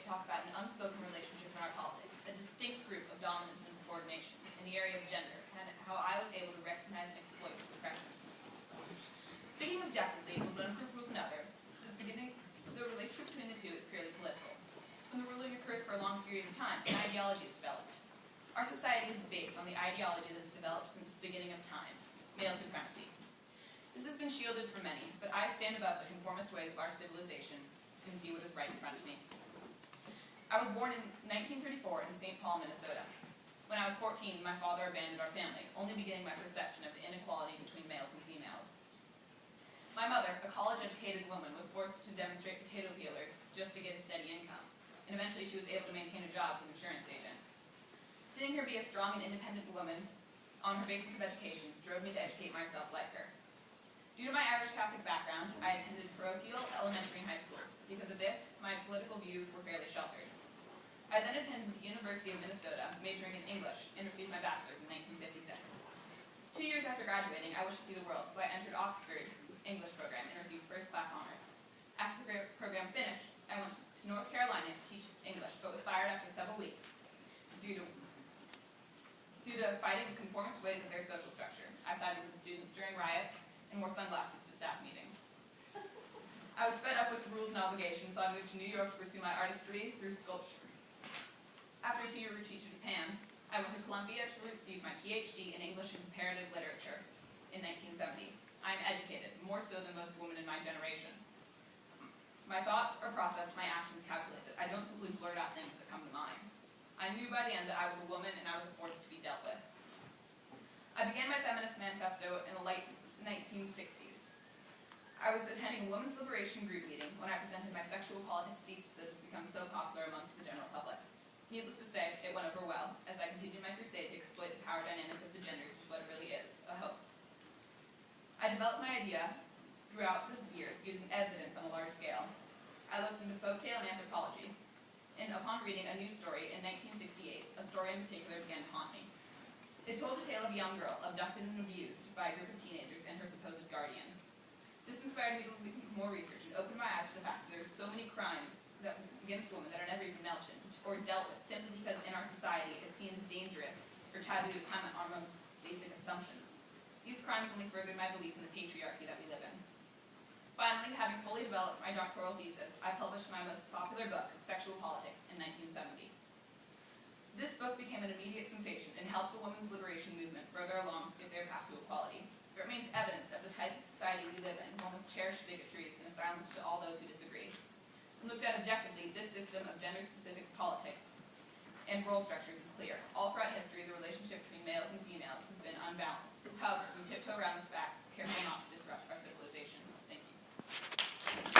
to talk about an unspoken relationship in our politics, a distinct group of dominance and subordination in the area of gender, and how I was able to recognize and exploit this oppression. Speaking objectively, when one group rules another, the relationship between the two is purely political. When the ruling occurs for a long period of time, an ideology is developed. Our society is based on the ideology that has developed since the beginning of time, male supremacy. This has been shielded from many, but I stand above the conformist ways of our civilization and see what is right in front of me. I was born in 1934 in St. Paul, Minnesota. When I was 14, my father abandoned our family, only beginning my perception of the inequality between males and females. My mother, a college-educated woman, was forced to demonstrate potato peelers just to get a steady income, and eventually she was able to maintain a job as an insurance agent. Seeing her be a strong and independent woman on her basis of education drove me to educate myself like her. Due to my Irish Catholic background, I attended parochial, elementary, and high schools. Because of this, my political views were fairly sheltered. I then attended the University of Minnesota, majoring in English, and received my bachelor's in 1956. 2 years after graduating, I wished to see the world, so I entered Oxford's English program and received first-class honors. After the program finished, I went to North Carolina to teach English, but was fired after several weeks due to fighting the conformist ways of their social structure. I sided with the students during riots and wore sunglasses to staff meetings. I was fed up with the rules and obligations, so I moved to New York to pursue my artistry through sculpture. After a 2-year retreat to Japan, I went to Columbia to receive my PhD in English and Comparative Literature in 1970. I am educated, more so than most women in my generation. My thoughts are processed, my actions calculated. I don't simply blurt out things that come to mind. I knew by the end that I was a woman and I was a force to be dealt with. I began my feminist manifesto in the late 1960s. I was attending a women's liberation group meeting when I presented my sexual politics thesis that has become so popular amongst the general public. Needless to say, it went over well, as I continued my crusade to exploit the power dynamic of the genders to what it really is, a hoax. I developed my idea throughout the years using evidence on a large scale. I looked into folktale and anthropology, and upon reading a news story in 1968, a story in particular began to haunt me. It told the tale of a young girl abducted and abused by a group of teenagers and her supposed guardian. This inspired me to do more research and opened my eyes to the fact that there are so many crimes against women that are never even mentioned or dealt with simply because in our society it seems dangerous or taboo to comment on our most basic assumptions. These crimes only furthered my belief in the patriarchy that we live in. Finally, having fully developed my doctoral thesis, I published my most popular book, Sexual Politics, in 1970. This book became an immediate sensation and helped the women's liberation movement further along their path to equality. It remains evidence of the type of society we live in, one with cherished bigotries and a silence to all those who disagree. When looked at objectively, this system of gender-specific politics and role structures is clear. All throughout history, the relationship between males and females has been unbalanced. However, we tiptoe around this fact, careful not to disrupt our civilization. Thank you.